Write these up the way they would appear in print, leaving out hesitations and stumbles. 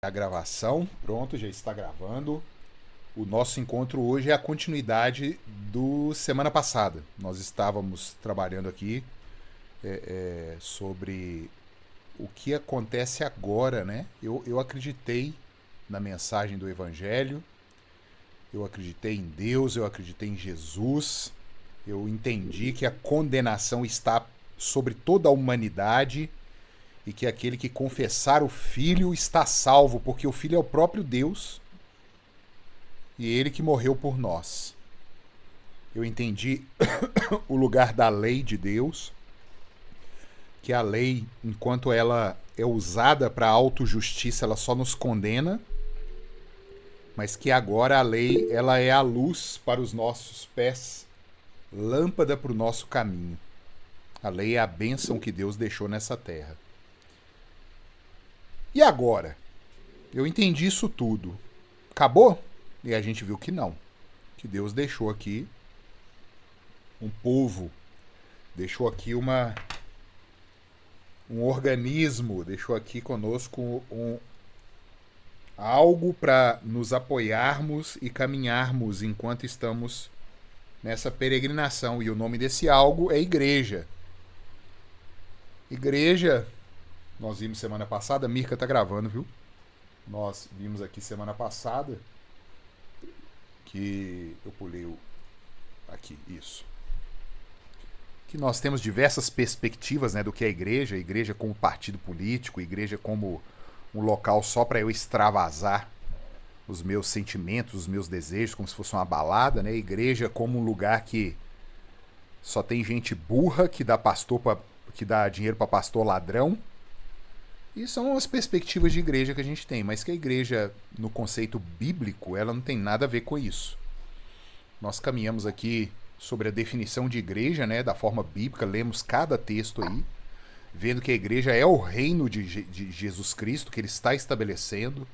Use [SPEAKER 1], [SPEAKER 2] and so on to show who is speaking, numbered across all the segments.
[SPEAKER 1] A gravação, pronto, já está gravando. O nosso encontro hoje é a continuidade do semana passada. Nós estávamos trabalhando aqui sobre o que acontece agora, né? Eu acreditei na mensagem do Evangelho, eu acreditei em Deus, eu acreditei em Jesus, eu entendi que a condenação está sobre toda a humanidade e que aquele que confessar o Filho está salvo, porque o Filho é o próprio Deus e ele que morreu por nós. Eu entendi o lugar da lei de Deus, que a lei, enquanto ela é usada para autojustiça, ela só nos condena, mas que agora a lei ela é a luz para os nossos pés, lâmpada para o nosso caminho. A lei é a bênção que Deus deixou nessa terra. E agora? Eu entendi isso tudo. Acabou? E a gente viu que não. Que Deus deixou aqui um povo, deixou aqui um organismo, deixou aqui conosco algo para nos apoiarmos e caminharmos enquanto estamos nessa peregrinação. E o nome desse algo é igreja. Igreja, nós vimos semana passada, a Mirka tá gravando, viu? Nós vimos aqui semana passada que eu pulei aqui, isso. Que nós temos diversas perspectivas, né, do que é a igreja como partido político, a igreja como um local só para eu extravasar os meus sentimentos, os meus desejos, como se fosse uma balada, né? A igreja como um lugar que só tem gente burra que dá dinheiro para pastor ladrão. E são as perspectivas de igreja que a gente tem, mas que a igreja, no conceito bíblico, ela não tem nada a ver com isso. Nós caminhamos aqui sobre a definição de igreja, né, da forma bíblica, lemos cada texto aí, vendo que a igreja é o reino de Jesus Cristo, que ele está estabelecendo.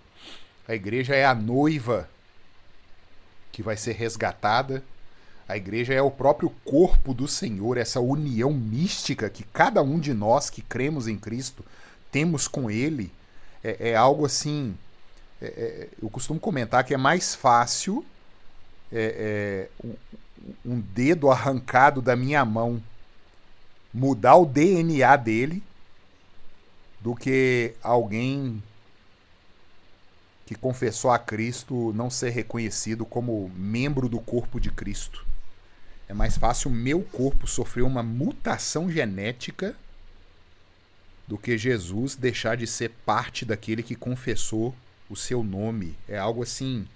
[SPEAKER 1] A igreja é a noiva que vai ser resgatada. A igreja é o próprio corpo do Senhor, essa união mística que cada um de nós que cremos em Cristo temos com ele. É algo assim, eu costumo comentar que é mais fácil um dedo arrancado da minha mão mudar o DNA dele do que alguém que confessou a Cristo não ser reconhecido como membro do corpo de Cristo. É mais fácil o meu corpo sofrer uma mutação genética do que Jesus deixar de ser parte daquele que confessou o seu nome. É algo assim,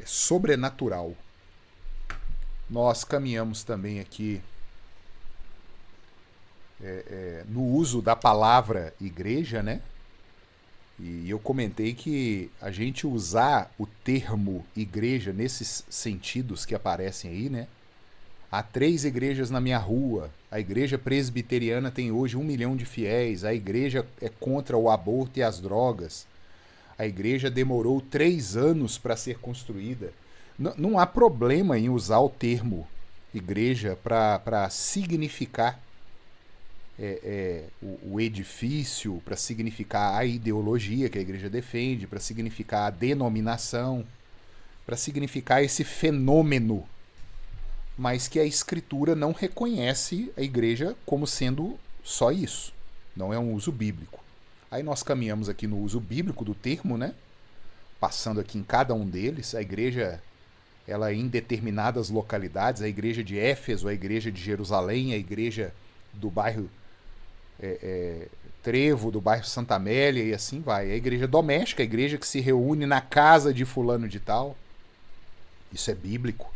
[SPEAKER 1] sobrenatural. Nós caminhamos também aqui no uso da palavra igreja, né? E eu comentei que a gente usar o termo igreja nesses sentidos que aparecem aí, né? Há 3 igrejas na minha rua. A igreja presbiteriana tem hoje 1 milhão de fiéis. A igreja é contra o aborto e as drogas. A igreja demorou 3 anos para ser construída. Não há problema em usar o termo igreja para significar o edifício, para significar a ideologia que a igreja defende, para significar a denominação, para significar esse fenômeno, mas que a Escritura não reconhece a igreja como sendo só isso. Não é um uso bíblico. Aí nós caminhamos aqui no uso bíblico do termo, né? Passando aqui em cada um deles. A igreja, ela em determinadas localidades, a igreja de Éfeso, a igreja de Jerusalém, a igreja do bairro Trevo, do bairro Santa Amélia, e assim vai. A igreja doméstica, a igreja que se reúne na casa de fulano de tal. Isso é bíblico.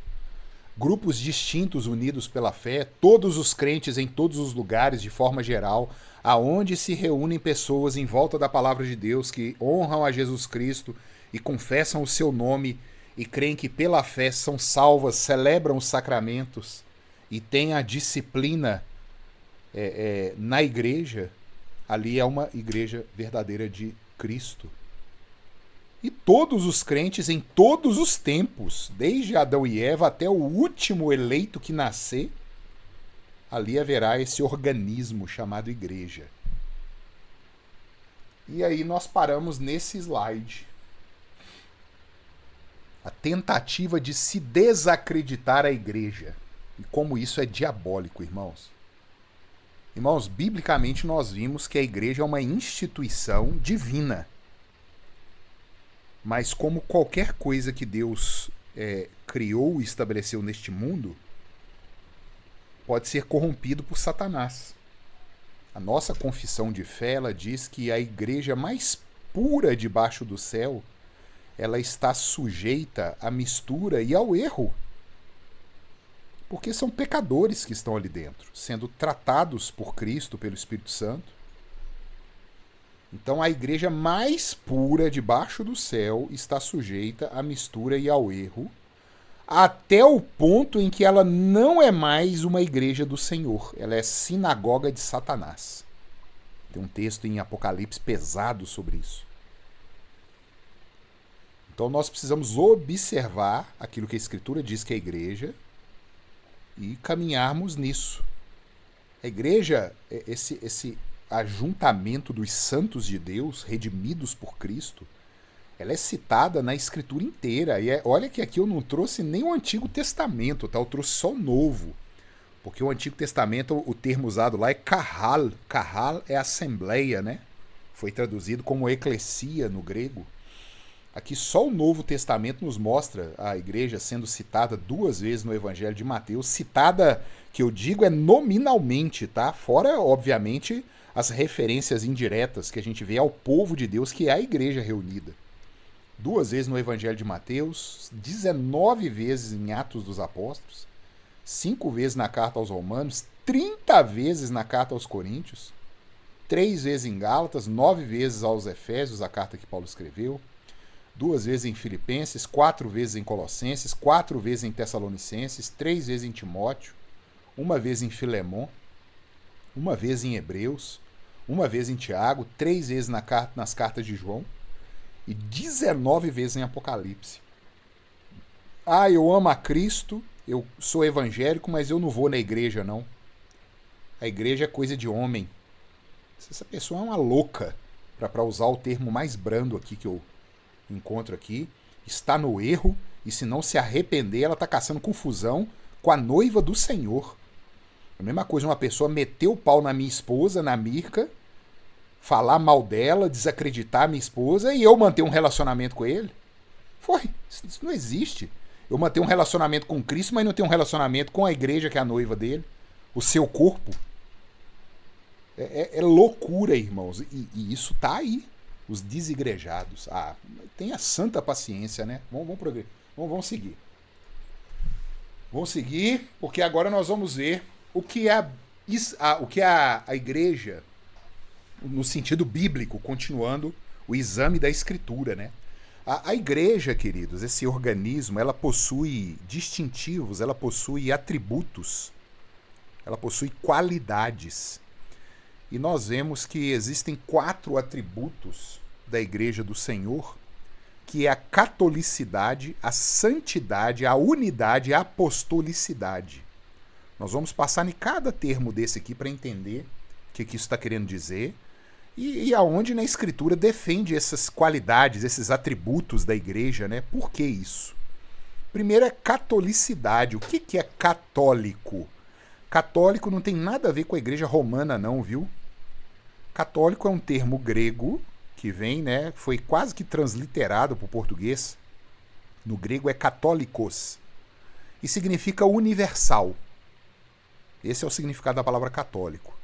[SPEAKER 1] Grupos distintos unidos pela fé, todos os crentes em todos os lugares de forma geral, aonde se reúnem pessoas em volta da palavra de Deus que honram a Jesus Cristo e confessam o seu nome e creem que pela fé são salvas, celebram os sacramentos e têm a disciplina na igreja. Ali é uma igreja verdadeira de Cristo. E todos os crentes em todos os tempos, desde Adão e Eva até o último eleito que nascer, ali haverá esse organismo chamado igreja. E aí nós paramos nesse slide. A tentativa de se desacreditar a igreja. E como isso é diabólico, irmãos. Irmãos, biblicamente nós vimos que a igreja é uma instituição divina. Mas como qualquer coisa que Deus criou e estabeleceu neste mundo, pode ser corrompido por Satanás. A nossa confissão de fé, ela diz que a igreja mais pura debaixo do céu, ela está sujeita à mistura e ao erro. Porque são pecadores que estão ali dentro, sendo tratados por Cristo, pelo Espírito Santo. Então a igreja mais pura debaixo do céu está sujeita à mistura e ao erro, até o ponto em que ela não é mais uma igreja do Senhor. Ela é sinagoga de Satanás. Tem um texto em Apocalipse pesado sobre isso. Então nós precisamos observar aquilo que a Escritura diz que é a igreja e caminharmos nisso. A igreja, esse ajuntamento dos santos de Deus, redimidos por Cristo, ela é citada na Escritura inteira. E olha que aqui eu não trouxe nem o Antigo Testamento, tá? Eu trouxe só o Novo. Porque o Antigo Testamento, o termo usado lá é kahal. Kahal é assembleia, né? Foi traduzido como eclesia no grego. Aqui só o Novo Testamento nos mostra a igreja sendo citada 2 vezes no Evangelho de Mateus. Citada, que eu digo, é nominalmente, tá? Fora, obviamente, as referências indiretas que a gente vê ao povo de Deus, que é a igreja reunida. 2 vezes no Evangelho de Mateus, 19 vezes em Atos dos Apóstolos, 5 vezes na Carta aos Romanos, 30 vezes na Carta aos Coríntios, 3 vezes em Gálatas, 9 vezes aos Efésios, a carta que Paulo escreveu, 2 vezes em Filipenses, 4 vezes em Colossenses, 4 vezes em Tessalonicenses, 3 vezes em Timóteo, 1 vez em Filemon, 1 vez em Hebreus, 1 vez em Tiago, 3 vezes nas cartas de João e 19 vezes em Apocalipse. Ah, eu amo a Cristo, eu sou evangélico, mas eu não vou na igreja, não. A igreja é coisa de homem. Essa pessoa é uma louca, para usar o termo mais brando aqui que eu encontro aqui, está no erro, e se não se arrepender, ela está caçando confusão com a noiva do Senhor. A mesma coisa, uma pessoa meter o pau na minha esposa, na Mirka, falar mal dela, desacreditar a minha esposa e eu manter um relacionamento com ele. Isso não existe. Eu manter um relacionamento com Cristo, mas não ter um relacionamento com a igreja que é a noiva dele, o seu corpo. É loucura, irmãos. E isso tá aí. Os desigrejados. Tenha santa paciência, né? Vamos seguir. Vamos seguir, porque agora nós vamos ver o que é a igreja, no sentido bíblico, continuando o exame da Escritura, né? A igreja, queridos, esse organismo, ela possui distintivos, ela possui atributos, ela possui qualidades. E nós vemos que existem 4 atributos da igreja do Senhor, que é a catolicidade, a santidade, a unidade e a apostolicidade. Nós vamos passar em cada termo desse aqui para entender o que isso está querendo dizer e aonde na Escritura defende essas qualidades, esses atributos da igreja, né? Por que isso? Primeiro é catolicidade. O que é católico? Católico não tem nada a ver com a igreja romana, não, viu? Católico é um termo grego que vem, né? Foi quase que transliterado para o português. No grego é católicos e significa universal. Esse é o significado da palavra católico.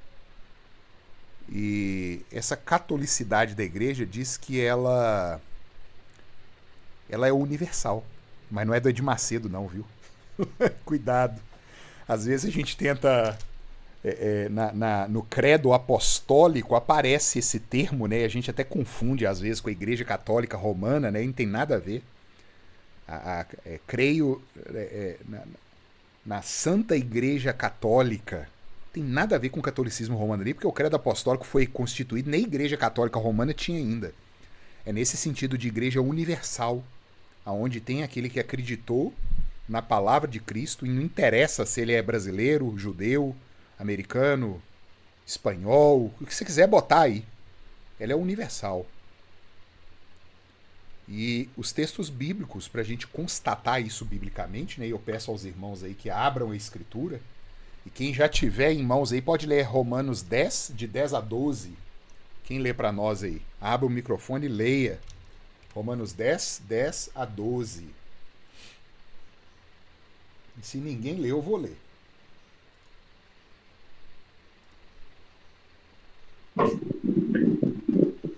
[SPEAKER 1] E essa catolicidade da igreja diz que ela é universal. Mas não é do Edir Macedo, não, viu? Cuidado. Às vezes a gente tenta... no credo apostólico aparece esse termo, né? A gente até confunde às vezes com a igreja católica romana, né? Não tem nada a ver. Creio na Santa Igreja Católica. Tem nada a ver com o catolicismo romano ali, porque o credo apostólico foi constituído, nem a igreja católica romana tinha ainda. É nesse sentido de igreja universal, aonde tem aquele que acreditou na palavra de Cristo e não interessa se ele é brasileiro, judeu, americano, espanhol, o que você quiser botar aí. ela é universal. E os textos bíblicos, para a gente constatar isso biblicamente, né, eu peço aos irmãos aí que abram a escritura, e quem já tiver em mãos aí pode ler Romanos 10, de 10 a 12. Quem lê para nós aí? Abra o microfone e leia. Romanos 10, 10 a 12. E se ninguém ler, eu vou ler.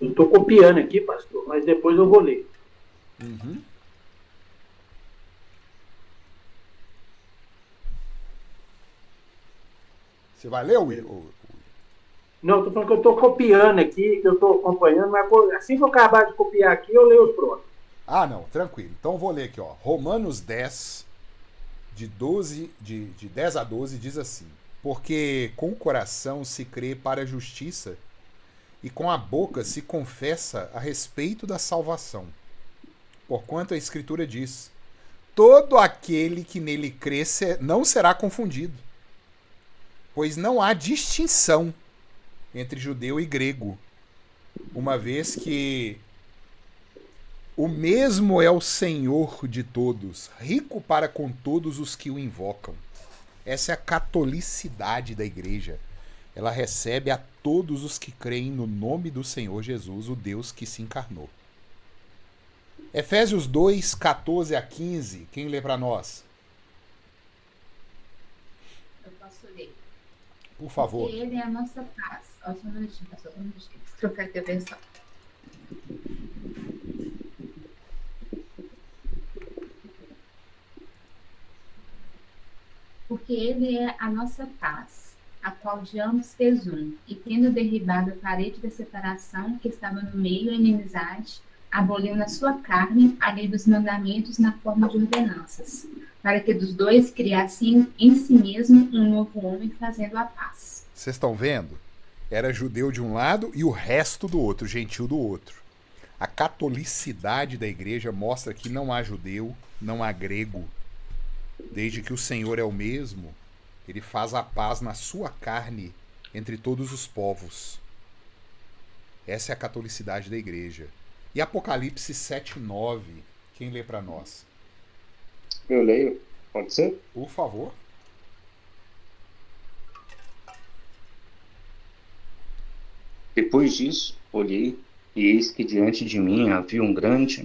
[SPEAKER 2] Eu estou copiando aqui, pastor, mas depois eu vou ler.
[SPEAKER 1] Uhum. Você vai ler, Will?
[SPEAKER 2] Não, estou falando que eu estou copiando aqui, que eu estou acompanhando, mas assim que eu acabar de copiar aqui, eu leio os prontos.
[SPEAKER 1] Ah, não, tranquilo. Então eu vou ler aqui, ó. Romanos 10, de 10 a 12, diz assim: Porque com o coração se crê para a justiça, e com a boca se confessa a respeito da salvação. Porquanto a Escritura diz: todo aquele que nele crê não será confundido, pois não há distinção entre judeu e grego, uma vez que o mesmo é o Senhor de todos, rico para com todos os que o invocam. Essa é a catolicidade da igreja. Ela recebe a todos os que creem no nome do Senhor Jesus, o Deus que se encarnou. Efésios 2, 14 a 15. Quem lê para nós?
[SPEAKER 3] Eu posso ler.
[SPEAKER 1] Por favor.
[SPEAKER 3] Porque ele é a nossa paz. Ó, só um minutinho, pastor. Um minutinho. Trocar aqui a versão. Porque ele é a nossa paz, a qual de ambos fez um, e tendo derribado a parede da separação que estava no meio, a inimizade, aboliu na sua carne a lei dos mandamentos na forma de ordenanças, para que dos dois criasse em si mesmo um novo homem, fazendo a paz.
[SPEAKER 1] Vocês estão vendo? Era judeu de um lado e o resto do outro, gentil do outro. A catolicidade da igreja mostra que não há judeu, não há grego. Desde que o Senhor é o mesmo, ele faz a paz na sua carne entre todos os povos. Essa é a catolicidade da igreja. E Apocalipse 7:9, quem lê para nós?
[SPEAKER 4] Eu leio, pode ser?
[SPEAKER 1] Por favor.
[SPEAKER 4] Depois disso, olhei, e eis que diante de mim havia uma grande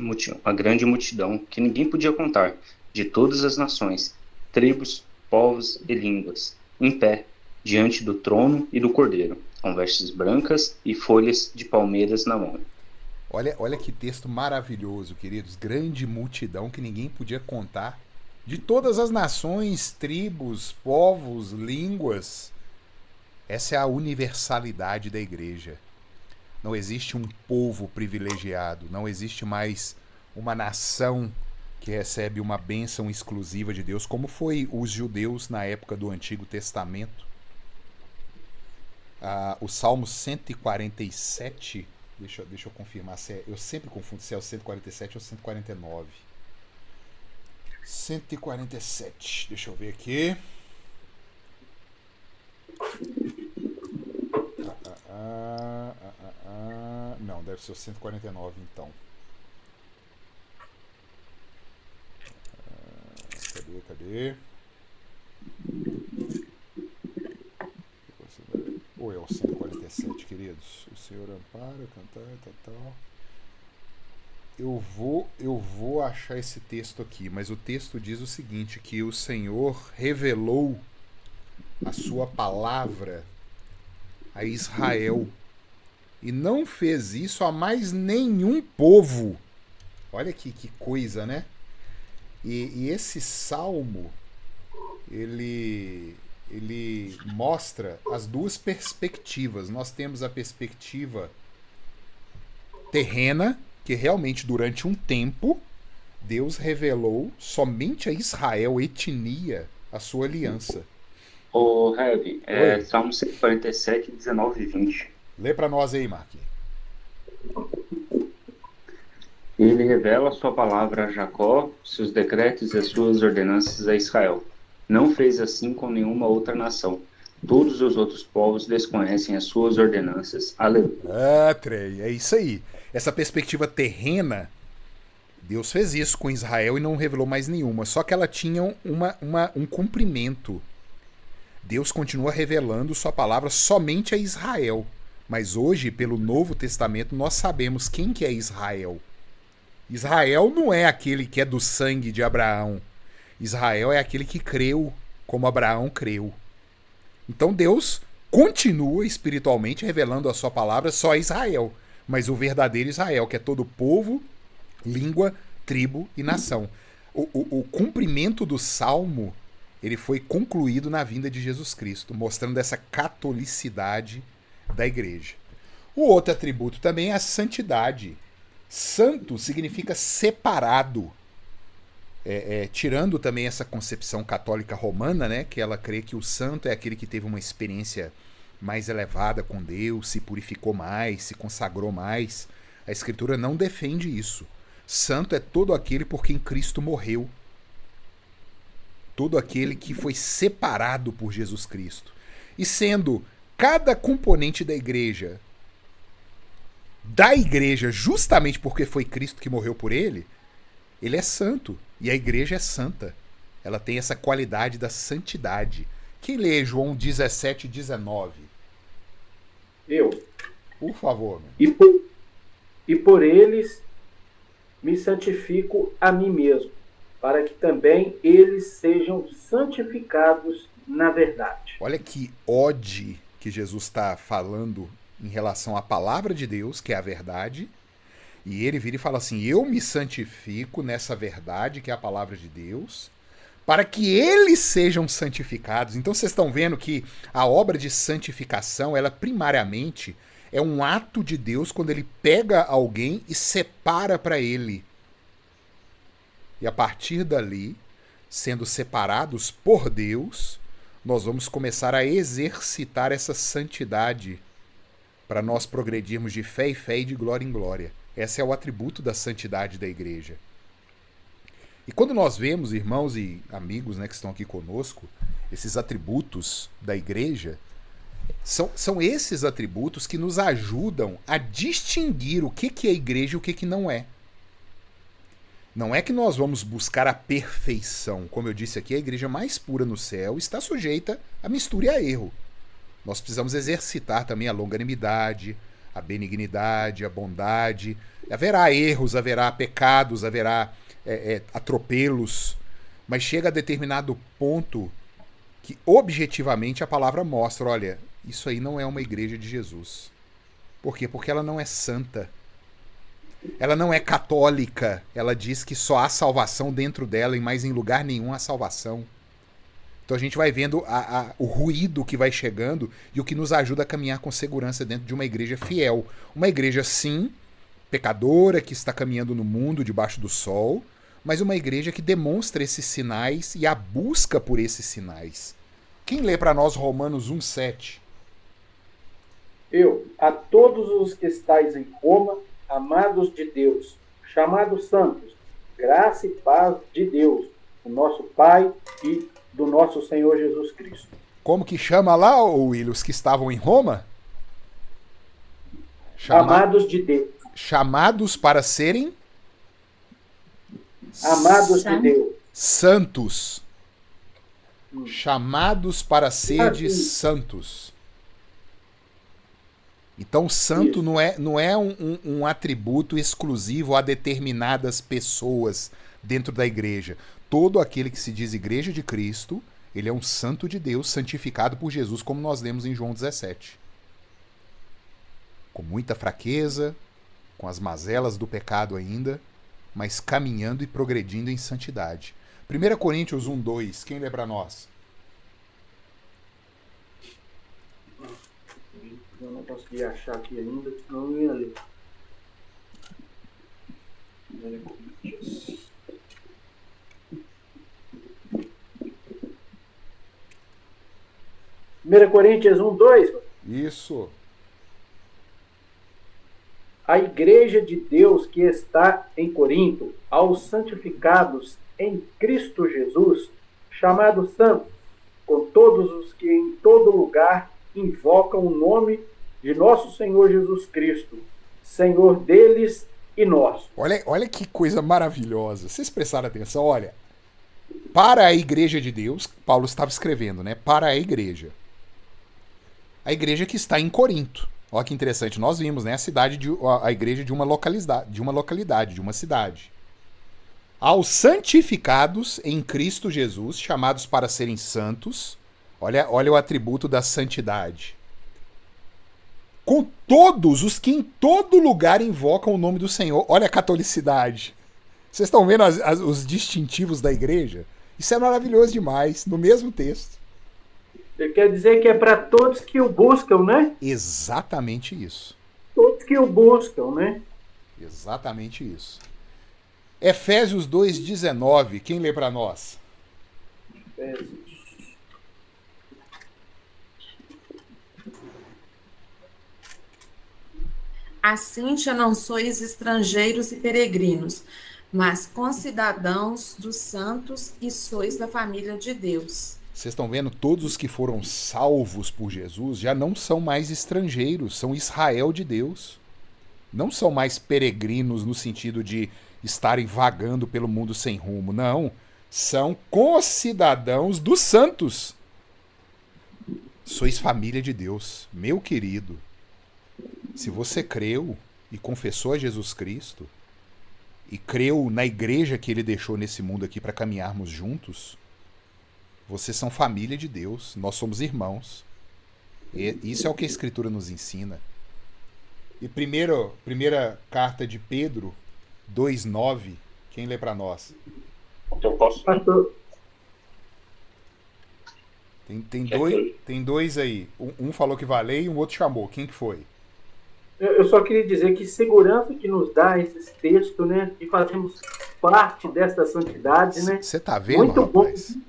[SPEAKER 4] multidão, que ninguém podia contar, de todas as nações, tribos, povos e línguas, em pé, diante do trono e do cordeiro, com vestes brancas e folhas de palmeiras na mão.
[SPEAKER 1] Olha que texto maravilhoso, queridos. Grande multidão que ninguém podia contar, de todas as nações, tribos, povos, línguas. Essa é a universalidade da igreja. Não existe um povo privilegiado, não existe mais uma nação que recebe uma bênção exclusiva de Deus, como foi os judeus na época do Antigo Testamento. O Salmo 147, deixa eu confirmar, eu sempre confundo se é o 147 ou 149. 147, deixa eu ver aqui. Não, deve ser o 149 então. Cadê? Ou é o 147, queridos? O Senhor ampara, cantar, tal. Eu vou achar esse texto aqui, mas o texto diz o seguinte, que o Senhor revelou a sua palavra a Israel e não fez isso a mais nenhum povo. Olha que coisa, né? E esse salmo, ele mostra as duas perspectivas. Nós temos a perspectiva terrena, que realmente durante um tempo Deus revelou somente a Israel, etnia, a sua aliança.
[SPEAKER 4] Ô, Heavy, Salmo 147, 19 e 20.
[SPEAKER 1] Lê para nós aí, Marquinhos.
[SPEAKER 4] Ele revela a sua palavra a Jacó, seus decretos e as suas ordenanças a Israel. Não fez assim com nenhuma outra nação. Todos os outros povos desconhecem as suas ordenanças. Aleluia.
[SPEAKER 1] Ah, Trey, é isso aí. Essa perspectiva terrena, Deus fez isso com Israel e não revelou mais nenhuma. Só que ela tinha um cumprimento. Deus continua revelando sua palavra somente a Israel. Mas hoje, pelo Novo Testamento, nós sabemos quem que é Israel. Israel não é aquele que é do sangue de Abraão. Israel é aquele que creu como Abraão creu. Então Deus continua espiritualmente revelando a sua palavra só a Israel. Mas o verdadeiro Israel, que é todo povo, língua, tribo e nação. O cumprimento do Salmo, ele foi concluído na vinda de Jesus Cristo, mostrando essa catolicidade da igreja. O outro atributo também é a santidade. Santo significa separado. Tirando também essa concepção católica romana, né, que ela crê que o santo é aquele que teve uma experiência mais elevada com Deus, se purificou mais, se consagrou mais. A Escritura não defende isso. Santo é todo aquele por quem Cristo morreu. Todo aquele que foi separado por Jesus Cristo. E sendo cada componente da igreja, justamente porque foi Cristo que morreu por ele é santo. E a igreja é santa. Ela tem essa qualidade da santidade. Quem lê João 17, 19?
[SPEAKER 2] Eu.
[SPEAKER 1] Por favor.
[SPEAKER 2] E por eles me santifico a mim mesmo, para que também eles sejam santificados na verdade.
[SPEAKER 1] Olha que ode que Jesus está falando em relação à palavra de Deus, que é a verdade. E ele vira e fala assim: eu me santifico nessa verdade, que é a palavra de Deus, para que eles sejam santificados. Então vocês estão vendo que a obra de santificação, ela primariamente é um ato de Deus quando ele pega alguém e separa para ele. E a partir dali, sendo separados por Deus, nós vamos começar a exercitar essa santidade para nós progredirmos de fé em fé e de glória em glória. Esse é o atributo da santidade da igreja. E quando nós vemos, irmãos e amigos, né, que estão aqui conosco, esses atributos da igreja, são esses atributos que nos ajudam a distinguir o que é igreja e o que não é. Não é que nós vamos buscar a perfeição. Como eu disse aqui, a igreja mais pura no céu está sujeita a mistura e a erro. Nós precisamos exercitar também a longanimidade, a benignidade, a bondade. Haverá erros, haverá pecados, haverá atropelos, mas chega a determinado ponto que objetivamente a palavra mostra, olha, isso aí não é uma igreja de Jesus. Por quê? Porque ela não é santa. Ela não é católica. Ela diz que só há salvação dentro dela e mais em lugar nenhum há salvação. Então a gente vai vendo o ruído que vai chegando e o que nos ajuda a caminhar com segurança dentro de uma igreja fiel. Uma igreja, sim, pecadora, que está caminhando no mundo debaixo do sol, mas uma igreja que demonstra esses sinais e a busca por esses sinais. Quem lê para nós Romanos 1,7?
[SPEAKER 2] Eu, a todos os que estáis em Roma, amados de Deus, chamados santos, graça e paz de Deus, o nosso Pai e do nosso Senhor Jesus Cristo.
[SPEAKER 1] Como que chama lá, Will, os que estavam em Roma?
[SPEAKER 2] Amados de Deus.
[SPEAKER 1] Chamados para serem
[SPEAKER 2] amados de Deus.
[SPEAKER 1] Santos. Chamados para serdes santos. Então, santo não é um atributo exclusivo a determinadas pessoas dentro da igreja. Todo aquele que se diz igreja de Cristo, ele é um santo de Deus, santificado por Jesus, como nós lemos em João 17. Com muita fraqueza, com as mazelas do pecado ainda, mas caminhando e progredindo em santidade. 1 Coríntios 1:2, quem lê para nós?
[SPEAKER 2] Eu não consegui achar aqui ainda, senão eu ia ler. 1 Coríntios 1:2.
[SPEAKER 1] Isso.
[SPEAKER 2] A igreja de Deus que está em Corinto, aos santificados em Cristo Jesus, chamados santos, com todos os que em todo lugar invocam o nome de nosso Senhor Jesus Cristo, Senhor deles e nosso.
[SPEAKER 1] Olha que coisa maravilhosa. Vocês prestaram atenção? Olha, para a igreja de Deus, Paulo estava escrevendo, né? Para a igreja. A igreja que está em Corinto. Olha que interessante. Nós vimos, né? A igreja de uma localidade, de uma cidade. Aos santificados em Cristo Jesus, chamados para serem santos. Olha o atributo da santidade. Com todos os que em todo lugar invocam o nome do Senhor. Olha a catolicidade. Vocês estão vendo os distintivos da igreja? Isso é maravilhoso demais, no mesmo texto.
[SPEAKER 2] Ele quer dizer que é para todos que o buscam, né?
[SPEAKER 1] Exatamente isso.
[SPEAKER 2] Todos que o buscam, né?
[SPEAKER 1] Exatamente isso. Efésios 2,19. Quem lê para nós?
[SPEAKER 2] Efésios.
[SPEAKER 5] Assim já não sois estrangeiros e peregrinos, mas concidadãos dos santos e sois da família de Deus.
[SPEAKER 1] Vocês estão vendo? Todos os que foram salvos por Jesus já não são mais estrangeiros, são Israel de Deus. Não são mais peregrinos no sentido de estarem vagando pelo mundo sem rumo. Não. São concidadãos dos santos. Sois família de Deus, meu querido. Se você creu e confessou a Jesus Cristo e creu na igreja que ele deixou nesse mundo aqui para caminharmos juntos, vocês são família de Deus, nós somos irmãos. E isso é o que a Escritura nos ensina. E primeira carta de Pedro 2,9, quem lê para nós?
[SPEAKER 4] Eu posso?
[SPEAKER 1] Tem dois aí. Um falou que vai ler e um outro chamou. Quem que foi?
[SPEAKER 2] Eu só queria dizer que segurança que nos dá esse texto, né? E fazemos parte desta santidade, né?
[SPEAKER 1] Você tá vendo,
[SPEAKER 2] muito
[SPEAKER 1] rapaz?
[SPEAKER 2] Bom.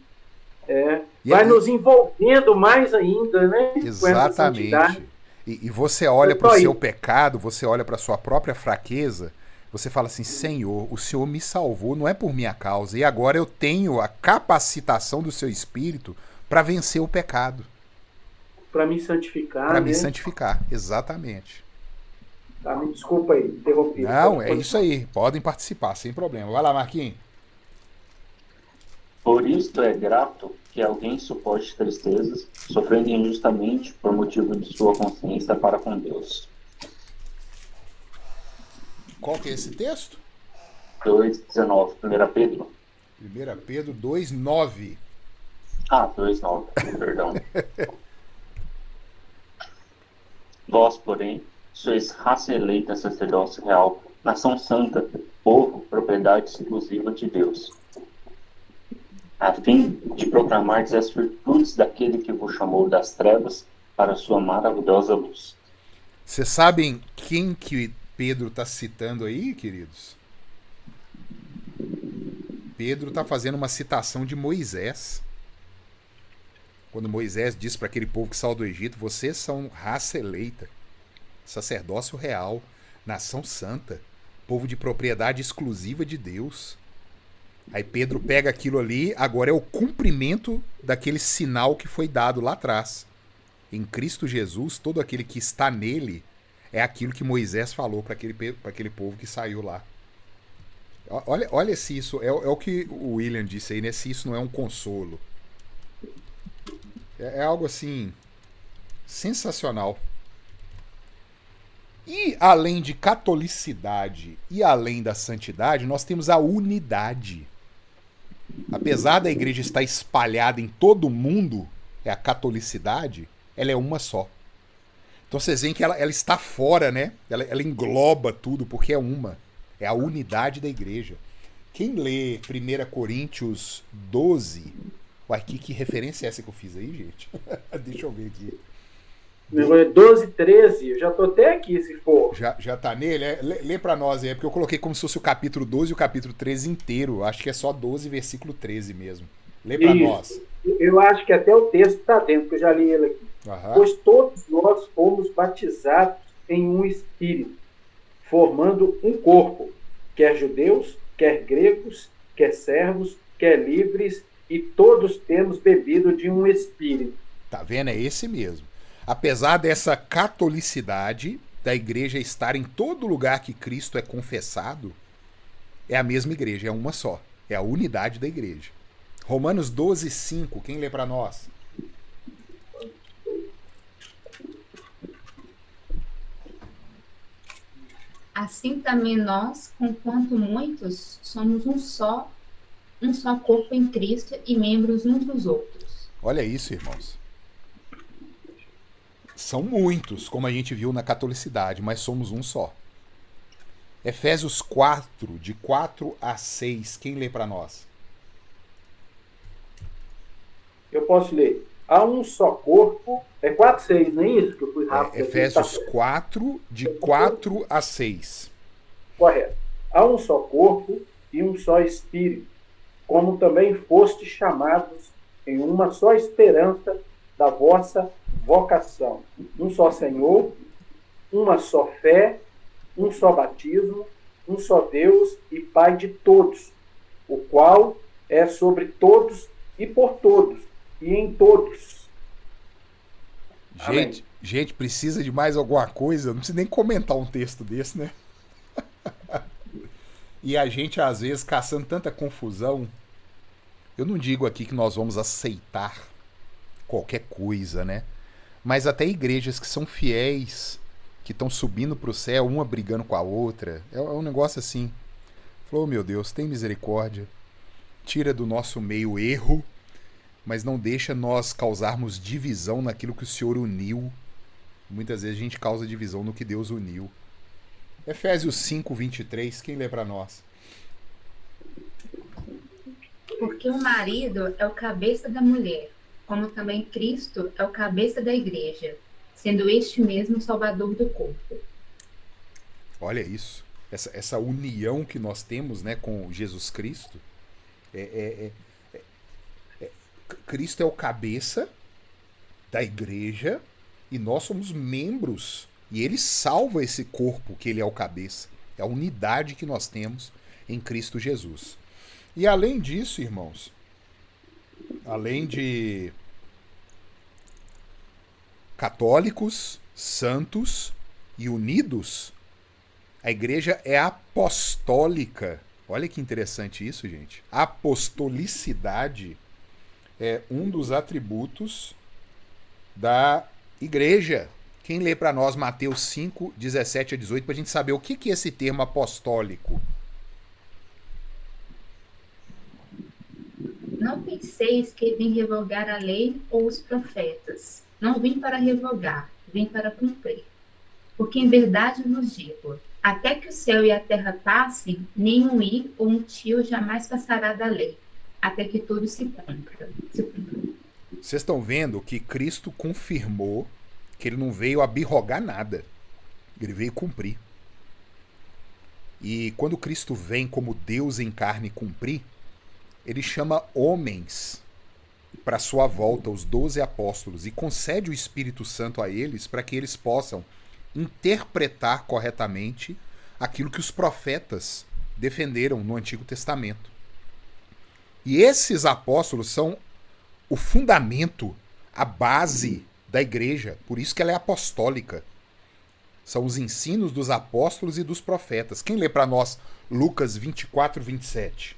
[SPEAKER 2] Vai nos envolvendo mais ainda, né?
[SPEAKER 1] Exatamente. E você olha para o seu pecado, você olha para a sua própria fraqueza, você fala assim, Senhor, o Senhor me salvou, não é por minha causa, e agora eu tenho a capacitação do seu Espírito para vencer o pecado.
[SPEAKER 2] Para me santificar,
[SPEAKER 1] Para me santificar, exatamente.
[SPEAKER 2] Tá, me desculpa aí, interrompi.
[SPEAKER 1] Não, é isso aí, podem participar, sem problema. Vai lá, Marquinhos.
[SPEAKER 4] Por isto é grato que alguém suporte tristezas, sofrendo injustamente por motivo de sua consciência para com Deus.
[SPEAKER 1] Qual que é esse texto?
[SPEAKER 4] 2,19, 1 Pedro.
[SPEAKER 1] 1 Pedro 2,9.
[SPEAKER 4] 2,9, perdão. Vós, porém, sois raça eleita, sacerdócio real, nação santa, povo, propriedade exclusiva de Deus, a fim de proclamar as virtudes daquele que vos chamou das trevas para a sua maravilhosa luz.
[SPEAKER 1] Vocês sabem quem que Pedro está citando aí, queridos? Pedro está fazendo uma citação de Moisés. Quando Moisés diz para aquele povo que saiu do Egito, vocês são raça eleita, sacerdócio real, nação santa, povo de propriedade exclusiva de Deus. Aí Pedro pega aquilo ali, agora é o cumprimento daquele sinal que foi dado lá atrás. Em Cristo Jesus, todo aquele que está nele é aquilo que Moisés falou para aquele povo que saiu lá. Olha se isso, é o que o William disse aí, né? Se isso não é um consolo. É algo assim, sensacional. E além de catolicidade e além da santidade, nós temos a unidade. Apesar da igreja estar espalhada em todo o mundo, é a catolicidade, ela é uma só. Então vocês veem que ela está fora, né? Ela engloba tudo, porque é uma. É a unidade da igreja. Quem lê 1 Coríntios 12... Uai, que referência é essa que eu fiz aí, gente? Deixa eu ver aqui.
[SPEAKER 2] 12, 13, eu já tô até aqui, se for.
[SPEAKER 1] Já tá nele? Lê pra nós aí, porque eu coloquei como se fosse o capítulo 12 e o capítulo 13 inteiro. Acho que é só 12, versículo 13 mesmo. Lê pra nós.
[SPEAKER 2] Eu acho que até o texto tá dentro, que eu já li ele aqui. Pois todos nós fomos batizados em um espírito, formando um corpo, quer judeus, quer gregos, quer servos, quer livres, e todos temos bebido de um espírito.
[SPEAKER 1] Tá vendo? É esse mesmo. Apesar dessa catolicidade da igreja estar em todo lugar que Cristo é confessado, é a mesma igreja, é uma só. É a unidade da igreja. Romanos 12, 5. Quem lê para nós?
[SPEAKER 3] Assim também nós, conquanto muitos, somos um só corpo em Cristo e membros uns dos outros.
[SPEAKER 1] Olha isso, irmãos. São muitos, como a gente viu na catolicidade, mas somos um só. Efésios 4, de 4 a 6. Quem lê para nós?
[SPEAKER 2] Eu posso ler. Há um só corpo. É 4, 6, não é isso que eu fui rápido?
[SPEAKER 1] Efésios 4, de 4 a 6.
[SPEAKER 2] Correto. Há um só corpo e um só espírito, como também foste chamados em uma só esperança da vossa vocação. Um só Senhor, uma só fé, um só batismo, um só Deus e Pai de todos, o qual é sobre todos e por todos e em todos.
[SPEAKER 1] Gente, precisa de mais alguma coisa? Não precisa nem comentar um texto desse, né? E a gente, às vezes, caçando tanta confusão. Eu não digo aqui que nós vamos aceitar qualquer coisa, né? Mas até igrejas que são fiéis, que estão subindo para o céu, uma brigando com a outra. É um negócio assim. Falou, meu Deus, tem misericórdia. Tira do nosso meio erro, mas não deixa nós causarmos divisão naquilo que o Senhor uniu. Muitas vezes a gente causa divisão no que Deus uniu. Efésios 5, 23, quem lê para nós?
[SPEAKER 3] Porque o marido é o cabeça da mulher, como também Cristo é o cabeça da igreja, sendo este mesmo o salvador do corpo.
[SPEAKER 1] Olha isso. Essa união que nós temos, né, com Jesus Cristo. Cristo é o cabeça da igreja e nós somos membros. E ele salva esse corpo que ele é o cabeça. É a unidade que nós temos em Cristo Jesus. E além disso, irmãos, além de católicos, santos e unidos, a igreja é apostólica. Olha que interessante isso, gente. A apostolicidade é um dos atributos da igreja. Quem lê para nós Mateus 5, 17 a 18, para a gente saber o que é esse termo apostólico?
[SPEAKER 3] Não penseis que vim revogar a lei ou os profetas. Não vim para revogar, vim para cumprir. Porque em verdade vos digo, até que o céu e a terra passem, nem um i ou um tio jamais passará da lei, até que tudo se cumpra.
[SPEAKER 1] Vocês estão vendo que Cristo confirmou que ele não veio abirrogar nada. Ele veio cumprir. E quando Cristo vem como Deus em carne cumprir, ele chama homens para sua volta, os 12 apóstolos, e concede o Espírito Santo a eles para que eles possam interpretar corretamente aquilo que os profetas defenderam no Antigo Testamento. E esses apóstolos são o fundamento, a base da igreja, por isso que ela é apostólica. São os ensinos dos apóstolos e dos profetas. Quem lê para nós Lucas 24, 27?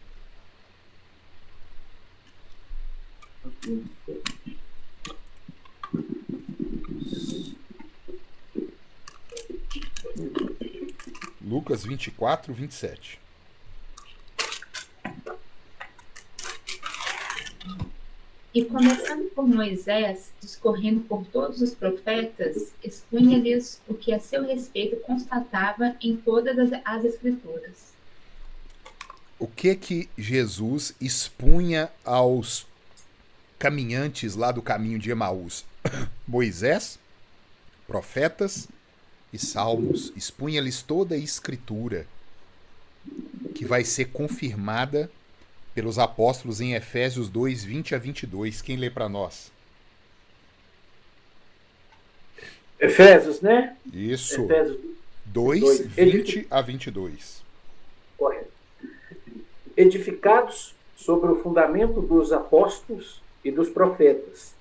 [SPEAKER 1] Lucas 24, 27.
[SPEAKER 3] E começando por Moisés, discorrendo por todos os profetas, expunha-lhes o que a seu respeito constatava em todas as escrituras.
[SPEAKER 1] O que Jesus expunha aos caminhantes lá do caminho de Emaús? Moisés, profetas e salmos. Expunha-lhes toda a escritura que vai ser confirmada pelos apóstolos em Efésios 2, 20 a 22. Quem lê para nós?
[SPEAKER 2] Efésios, né?
[SPEAKER 1] Isso.
[SPEAKER 2] Efésios
[SPEAKER 1] 2, 20 a 22.
[SPEAKER 2] Correto. Edificados sobre o fundamento dos apóstolos e dos profetas,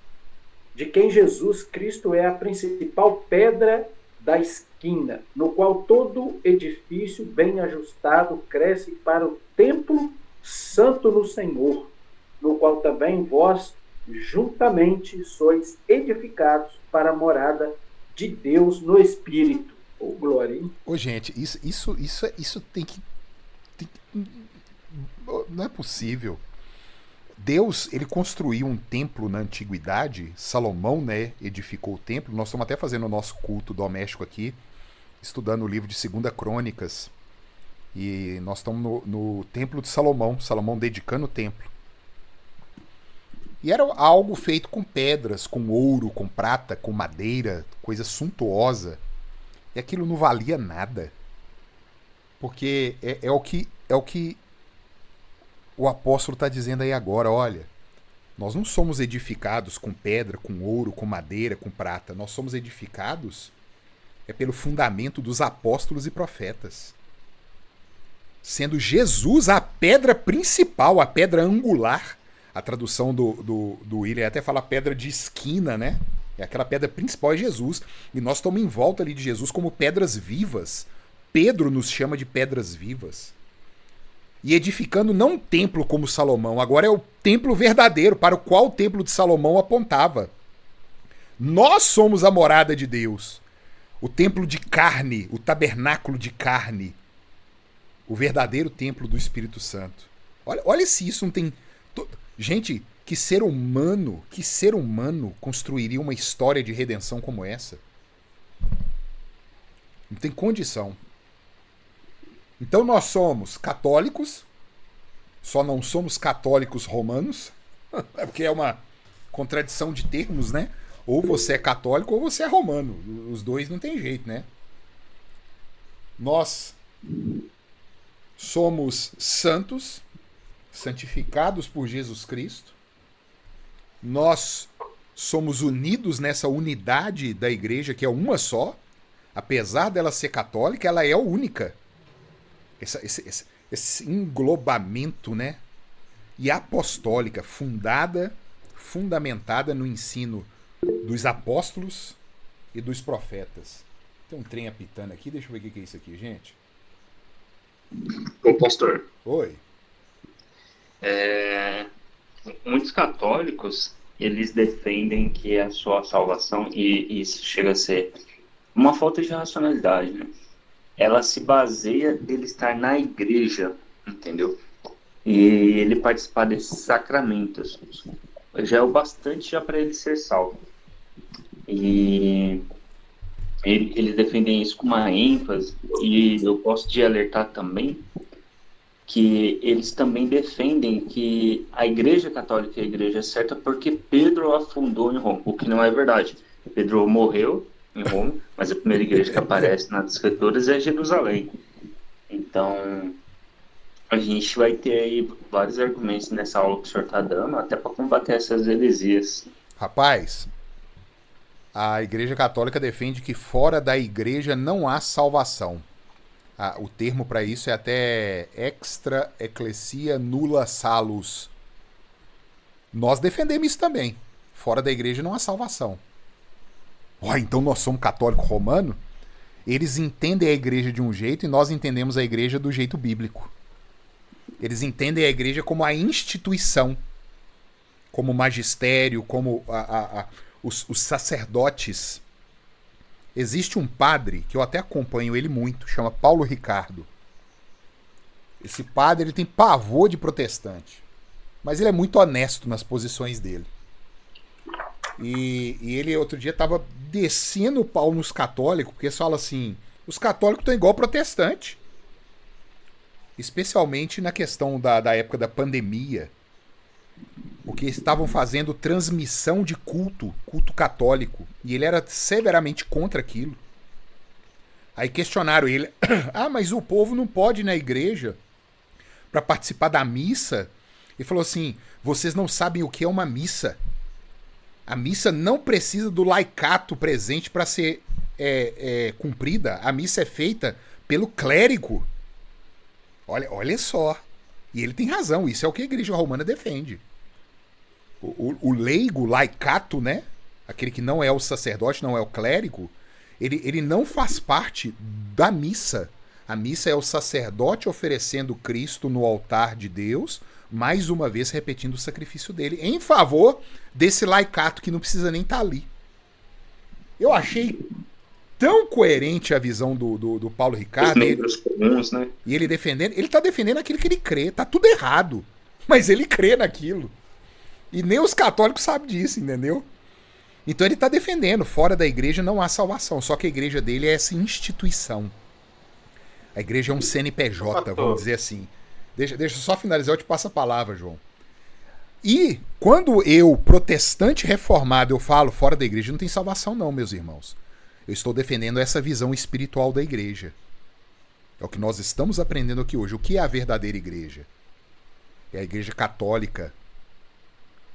[SPEAKER 2] de quem Jesus Cristo é a principal pedra da esquina, no qual todo edifício bem ajustado cresce para o templo santo no Senhor, no qual também vós juntamente sois edificados para a morada de Deus no Espírito. Ô, glória, hein?
[SPEAKER 1] Ô, gente, isso tem que. Não é possível. Deus, ele construiu um templo na antiguidade. Salomão, né, edificou o templo. Nós estamos até fazendo o nosso culto doméstico aqui, estudando o livro de 2 Crônicas. E nós estamos no templo de Salomão. Salomão dedicando o templo. E era algo feito com pedras, com ouro, com prata, com madeira, coisa suntuosa. E aquilo não valia nada. Porque é o que o apóstolo está dizendo aí agora. Olha, nós não somos edificados com pedra, com ouro, com madeira, com prata. Nós somos edificados pelo fundamento dos apóstolos e profetas. Sendo Jesus a pedra principal, a pedra angular. A tradução do William até fala pedra de esquina, né? É aquela pedra principal, é Jesus. E nós estamos em volta ali de Jesus como pedras vivas. Pedro nos chama de pedras vivas. E edificando não um templo como Salomão, agora é o templo verdadeiro, para o qual o templo de Salomão apontava. Nós somos a morada de Deus. O templo de carne, o tabernáculo de carne. O verdadeiro templo do Espírito Santo. Olha se isso não tem... Gente, que ser humano construiria uma história de redenção como essa? Não tem condição. Então nós somos católicos, só não somos católicos romanos, porque é uma contradição de termos, né? Ou você é católico ou você é romano. Os dois não tem jeito, né? Nós somos santos, santificados por Jesus Cristo. Nós somos unidos nessa unidade da igreja, que é uma só. Apesar dela ser católica, ela é única. Esse englobamento, né? E apostólica, fundamentada no ensino dos apóstolos e dos profetas. Tem um trem apitando aqui, deixa eu ver o que é isso aqui, gente.
[SPEAKER 4] Ô, pastor.
[SPEAKER 1] Oi.
[SPEAKER 4] Muitos católicos, eles defendem que a sua salvação, e isso chega a ser uma falta de racionalidade, né? Ela se baseia nele estar na igreja, entendeu? E ele participar desses sacramentos. Já é o bastante já para ele ser salvo. E eles defendem isso com uma ênfase, e eu gosto de alertar também que eles também defendem que a Igreja Católica é a igreja certa porque Pedro a fundou em Roma, o que não é verdade. Pedro morreu em Roma, mas a primeira igreja que aparece nas escrituras é Jerusalém. Então, a gente vai ter aí vários argumentos nessa aula que o senhor está dando, até para combater essas heresias.
[SPEAKER 1] Rapaz, a Igreja Católica defende que fora da igreja não há salvação. O termo para isso é até extra ecclesia nulla salus. Nós defendemos isso também. Fora da igreja não há salvação. Então nós somos católico romano? Eles entendem a igreja de um jeito e nós entendemos a igreja do jeito bíblico. Eles entendem a igreja como a instituição, como o magistério, como os sacerdotes. Existe um padre, que eu até acompanho ele muito, chama Paulo Ricardo. Esse padre, ele tem pavor de protestante. Mas ele é muito honesto nas posições dele. E ele outro dia estava descendo o pau nos católicos, porque eles falam assim, os católicos estão igual protestante. Especialmente na questão da época da pandemia. Porque estavam fazendo transmissão de culto católico. E ele era severamente contra aquilo. Aí questionaram ele. Mas o povo não pode ir na igreja para participar da missa. Ele falou assim, vocês não sabem o que é uma missa. A missa não precisa do laicato presente para ser cumprida. A missa é feita pelo clérigo. Olha só. E ele tem razão, isso é o que a igreja romana defende. O leigo, o laicato, né? Aquele que não é o sacerdote, não é o clérigo, ele não faz parte da missa. A missa é o sacerdote oferecendo Cristo no altar de Deus, mais uma vez repetindo o sacrifício dele, em favor desse laicato que não precisa nem estar ali. Eu achei tão coerente a visão do Paulo Ricardo.
[SPEAKER 4] Os membros comuns, né?
[SPEAKER 1] E ele defendendo, ele tá defendendo aquilo que ele crê. Tá tudo errado. Mas ele crê naquilo. E nem os católicos sabem disso, entendeu? Então ele tá defendendo, fora da igreja não há salvação. Só que a igreja dele é essa instituição. A igreja é um CNPJ, vamos dizer assim. Deixa eu só finalizar, eu te passo a palavra, João. E quando eu, protestante reformado, eu falo fora da igreja, não tem salvação não, meus irmãos. Eu estou defendendo essa visão espiritual da igreja. É o que nós estamos aprendendo aqui hoje. O que é a verdadeira igreja? É a igreja católica.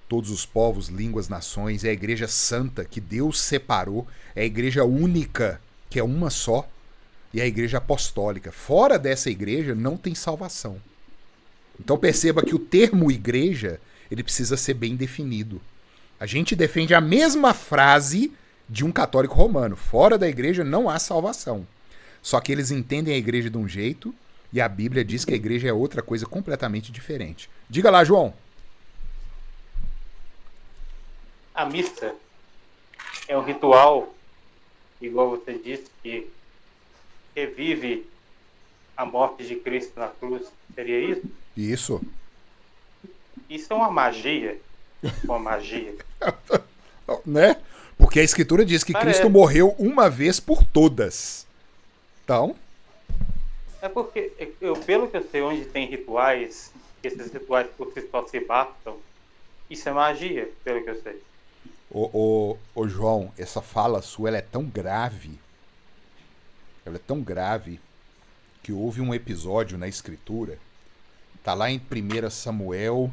[SPEAKER 1] Todos os povos, línguas, nações. É a igreja santa que Deus separou. É a igreja única, que é uma só. E a igreja apostólica. Fora dessa igreja não tem salvação. Então perceba que o termo igreja, ele precisa ser bem definido. A gente defende a mesma frase de um católico romano. Fora da igreja não há salvação. Só que eles entendem a igreja de um jeito e a Bíblia diz que a igreja é outra coisa completamente diferente. Diga lá, João.
[SPEAKER 6] A missa é um ritual, igual você disse, que revive a morte de Cristo na cruz. Seria isso?
[SPEAKER 1] Isso.
[SPEAKER 6] Isso é uma magia. Uma magia.
[SPEAKER 1] Né? Porque a Escritura diz que Cristo morreu uma vez por todas. Então...
[SPEAKER 6] É porque, pelo que eu sei, onde tem rituais, esses rituais por si só se bastam, isso é magia, pelo que eu sei.
[SPEAKER 1] Ô João, essa fala sua, ela é tão grave. Ela é tão grave que houve um episódio na Escritura. Tá lá em 1 Samuel,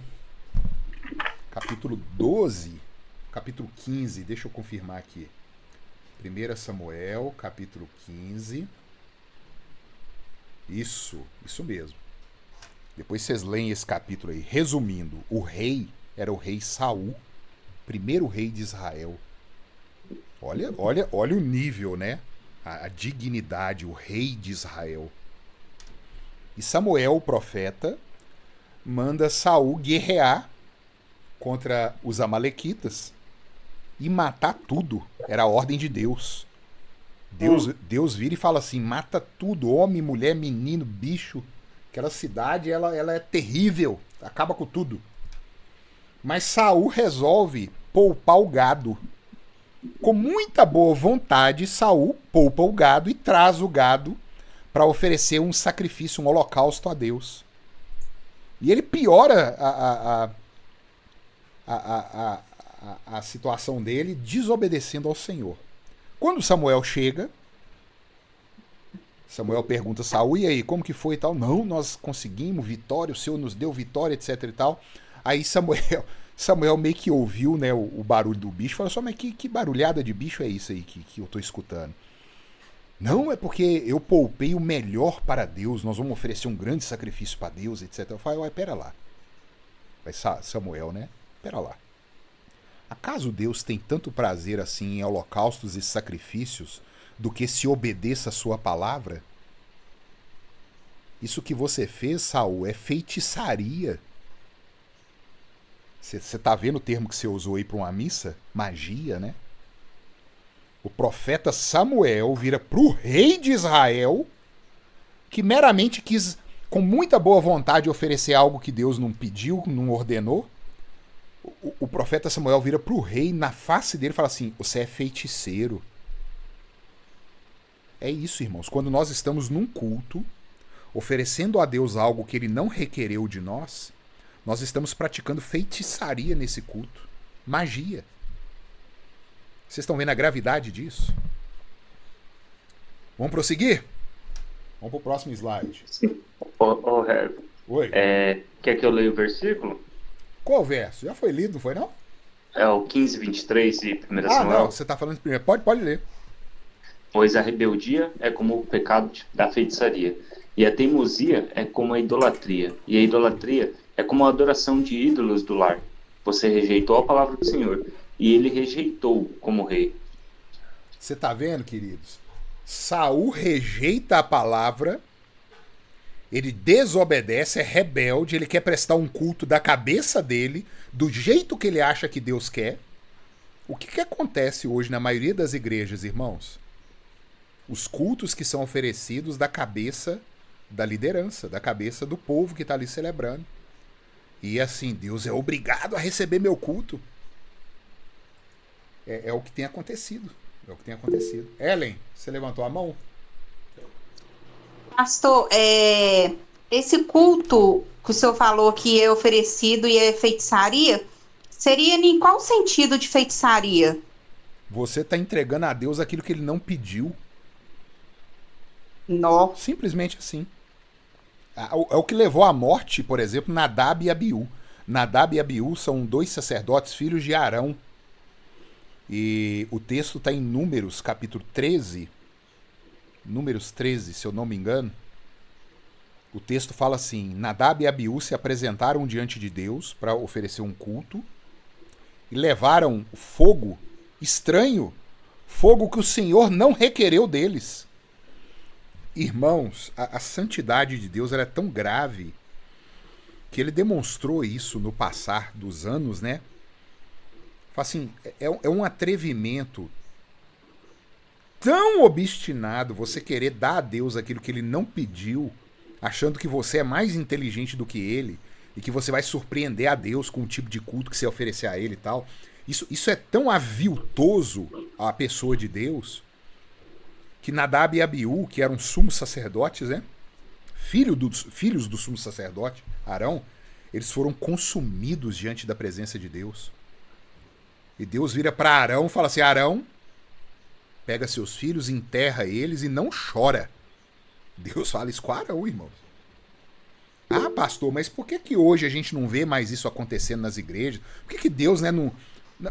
[SPEAKER 1] capítulo 12, capítulo 15. Deixa eu confirmar aqui. 1 Samuel, capítulo 15. Isso mesmo. Depois vocês leem esse capítulo aí. Resumindo, o rei era o rei Saul, primeiro rei de Israel. Olha o nível, né? A dignidade, o rei de Israel. E Samuel, o profeta, manda Saul guerrear contra os amalequitas e matar tudo. Era a ordem de Deus. Deus vira e fala assim: mata tudo, homem, mulher, menino, bicho. Aquela cidade, ela é terrível, acaba com tudo. Mas Saul resolve poupar o gado. Com muita boa vontade, Saul poupa o gado e traz o gado para oferecer um sacrifício, um holocausto a Deus. E ele piora a situação dele desobedecendo ao Senhor. Quando Samuel chega, Samuel pergunta a Saul: e aí, como que foi e tal? Não, nós conseguimos vitória, o Senhor nos deu vitória, etc e tal. Aí Samuel meio que ouviu, né, o barulho do bicho, falou: só, mas que barulhada de bicho é isso aí que eu tô escutando? Não, é porque eu poupei o melhor para Deus, nós vamos oferecer um grande sacrifício para Deus, etc. Eu falei: uai, pera lá. Vai Samuel, né? Pera lá. Acaso Deus tem tanto prazer assim em holocaustos e sacrifícios do que se obedeça a sua palavra? Isso que você fez, Saul, é feitiçaria. Você está vendo o termo que você usou aí para uma missa? Magia, né? O profeta Samuel vira para o rei de Israel, que meramente quis, com muita boa vontade, oferecer algo que Deus não pediu, não ordenou. O profeta Samuel vira para o rei, na face dele, e fala assim: você é feiticeiro. É isso, irmãos. Quando nós estamos num culto, oferecendo a Deus algo que ele não requereu de nós, nós estamos praticando feitiçaria nesse culto. Magia. Vocês estão vendo a gravidade disso? Vamos prosseguir? Vamos para o próximo slide.
[SPEAKER 4] Sim. Herb.
[SPEAKER 1] Oi.
[SPEAKER 4] Quer que eu leia o versículo?
[SPEAKER 1] Qual verso? Já foi lido, não foi não?
[SPEAKER 4] É o 15, 23 de 1 Samuel.
[SPEAKER 1] Não, você está falando primeiro. Pode ler.
[SPEAKER 4] Pois a rebeldia é como o pecado da feitiçaria, E a teimosia é como a idolatria. E a idolatria é como a adoração de ídolos do lar. Você rejeitou a palavra do Senhor. E ele rejeitou como rei.
[SPEAKER 1] Você tá vendo, queridos? Saul rejeita a palavra, ele desobedece, é rebelde, ele quer prestar um culto da cabeça dele, do jeito que ele acha que Deus quer. O que acontece hoje na maioria das igrejas, irmãos? Os cultos que são oferecidos da cabeça da liderança, da cabeça do povo que está ali celebrando. E assim, Deus é obrigado a receber meu culto. É o que tem acontecido. É o que tem acontecido. Ellen, você levantou a mão?
[SPEAKER 7] Pastor, esse culto que o senhor falou que é oferecido e é feitiçaria, seria em qual sentido de feitiçaria?
[SPEAKER 1] Você está entregando a Deus aquilo que ele não pediu.
[SPEAKER 7] Não.
[SPEAKER 1] Simplesmente assim. É o que levou à morte, por exemplo, Nadab e Abiú. Nadab e Abiú são 2 sacerdotes, filhos de Arão. E o texto está em Números, capítulo 13. Números 13, se eu não me engano. O texto fala assim: Nadab e Abiú se apresentaram diante de Deus para oferecer um culto e levaram fogo estranho, fogo que o Senhor não requereu deles. Irmãos, a santidade de Deus ela é tão grave que ele demonstrou isso no passar dos anos, né? Assim, é um atrevimento tão obstinado você querer dar a Deus aquilo que ele não pediu, achando que você é mais inteligente do que ele e que você vai surpreender a Deus com o tipo de culto que você oferecer a ele e tal. Isso é tão aviltoso à pessoa de Deus que Nadab e Abiú, que eram sumos sacerdotes, né? Filhos do sumo sacerdote, Arão, eles foram consumidos diante da presença de Deus. E Deus vira para Arão e fala assim: Arão, pega seus filhos, enterra eles e não chora. Deus fala isso com Arão, irmãos. Ah, pastor, mas por que hoje a gente não vê mais isso acontecendo nas igrejas? Por que Deus, né, não...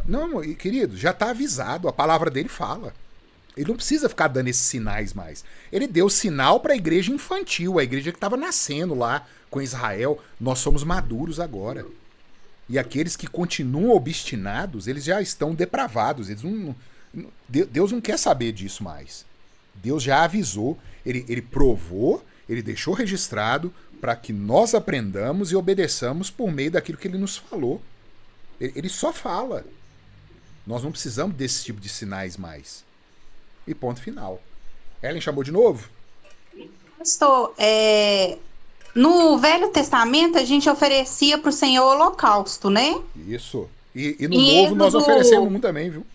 [SPEAKER 1] Não, querido, já está avisado, a palavra dele fala. Ele não precisa ficar dando esses sinais mais. Ele deu sinal para a igreja infantil, a igreja que estava nascendo lá com Israel. Nós somos maduros agora. E aqueles que continuam obstinados, eles já estão depravados. Deus não quer saber disso mais. Deus já avisou, ele provou, ele deixou registrado para que nós aprendamos e obedeçamos por meio daquilo que ele nos falou. Ele só fala. Nós não precisamos desse tipo de sinais mais. E ponto final. Ellen chamou de novo?
[SPEAKER 7] Pastor, no Velho Testamento a gente oferecia para o Senhor holocausto, né?
[SPEAKER 1] Isso. E no Novo nós oferecemos um também, viu?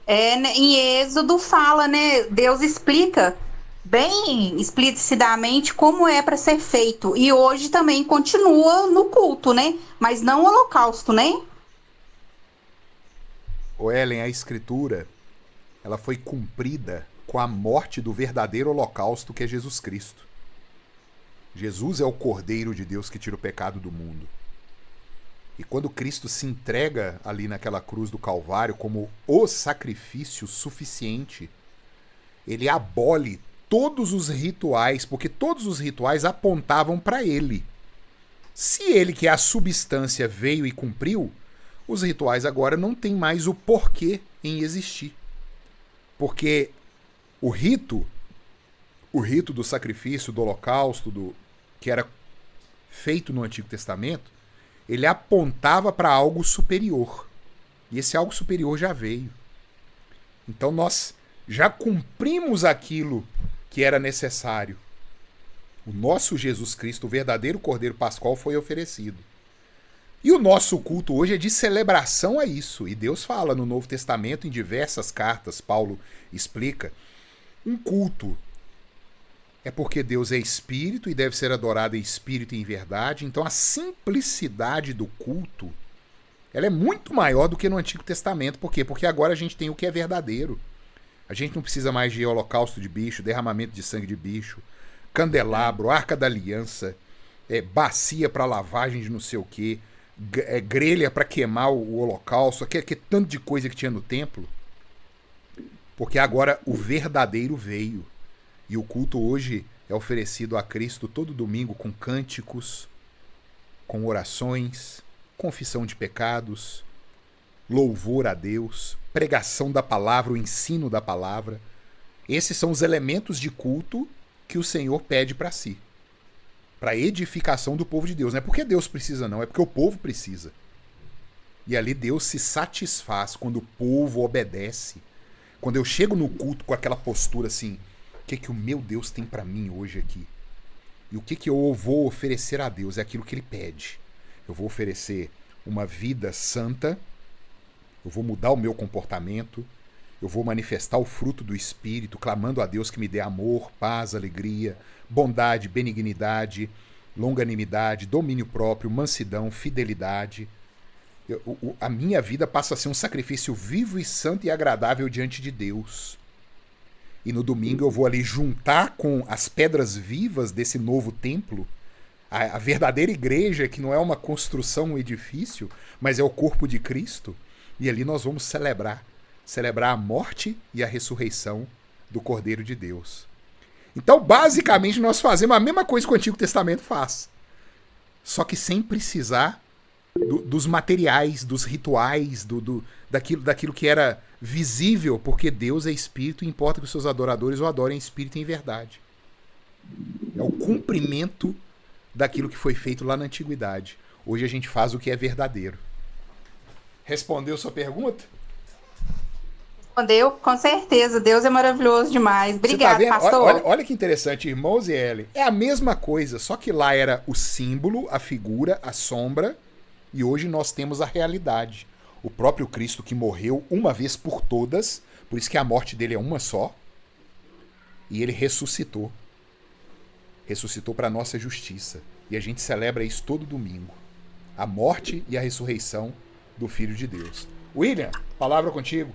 [SPEAKER 7] Em Êxodo fala, né? Deus explica bem explicitamente como é para ser feito. E hoje também continua no culto, né? Mas não holocausto, né?
[SPEAKER 1] Ô Ellen, a escritura, ela foi cumprida com a morte do verdadeiro holocausto que é Jesus Cristo. Jesus é o Cordeiro de Deus que tira o pecado do mundo. E quando Cristo se entrega ali naquela cruz do Calvário como o sacrifício suficiente, ele abole todos os rituais, porque todos os rituais apontavam para ele. Se ele, que é a substância, veio e cumpriu, os rituais agora não têm mais o porquê em existir. Porque o rito do sacrifício, do holocausto, que era feito no Antigo Testamento, ele apontava para algo superior. E esse algo superior já veio. Então nós já cumprimos aquilo que era necessário. O nosso Jesus Cristo, o verdadeiro Cordeiro Pascual, foi oferecido. E o nosso culto hoje é de celebração a isso. E Deus fala no Novo Testamento, em diversas cartas, Paulo explica, um culto é porque Deus é espírito e deve ser adorado em espírito e em verdade. Então a simplicidade do culto, ela é muito maior do que no Antigo Testamento. Por quê? Porque agora a gente tem o que é verdadeiro. A gente não precisa mais de holocausto de bicho, derramamento de sangue de bicho, candelabro, arca da aliança, bacia para lavagem de não sei o quê, grelha para queimar o holocausto, que tanto de coisa que tinha no templo. Porque agora o verdadeiro veio. E o culto hoje é oferecido a Cristo todo domingo com cânticos, com orações, confissão de pecados, louvor a Deus, pregação da palavra, o ensino da palavra. Esses são os elementos de culto que o Senhor pede para si, para edificação do povo de Deus. Não é porque Deus precisa, não, é porque o povo precisa. E ali Deus se satisfaz quando o povo obedece. Quando eu chego no culto com aquela postura assim, o que o meu Deus tem para mim hoje aqui? E o que eu vou oferecer a Deus? É aquilo que Ele pede. Eu vou oferecer uma vida santa, eu vou mudar o meu comportamento, eu vou manifestar o fruto do Espírito, clamando a Deus que me dê amor, paz, alegria, bondade, benignidade, longanimidade, domínio próprio, mansidão, fidelidade. A minha vida passa a ser um sacrifício vivo e santo e agradável diante de Deus. E no domingo eu vou ali juntar com as pedras vivas desse novo templo, a verdadeira igreja, que não é uma construção, um edifício, mas é o corpo de Cristo. E ali nós vamos celebrar a morte e a ressurreição do Cordeiro de Deus. Então, basicamente, nós fazemos a mesma coisa que o Antigo Testamento faz. Só que sem precisar dos materiais, dos rituais, daquilo que era visível, porque Deus é Espírito e importa que os seus adoradores o adorem em Espírito e em verdade. É o cumprimento daquilo que foi feito lá na Antiguidade. Hoje a gente faz o que é verdadeiro. Respondeu sua pergunta?
[SPEAKER 7] Respondeu, com certeza. Deus é maravilhoso demais. Obrigada,
[SPEAKER 1] tá
[SPEAKER 7] pastor.
[SPEAKER 1] Olha que interessante, irmãos e Ellen. É a mesma coisa, só que lá era o símbolo, a figura, a sombra, e hoje nós temos a realidade. O próprio Cristo que morreu uma vez por todas, por isso que a morte dele é uma só, e ele ressuscitou. Ressuscitou para a nossa justiça. E a gente celebra isso todo domingo. A morte e a ressurreição do Filho de Deus. William, palavra contigo.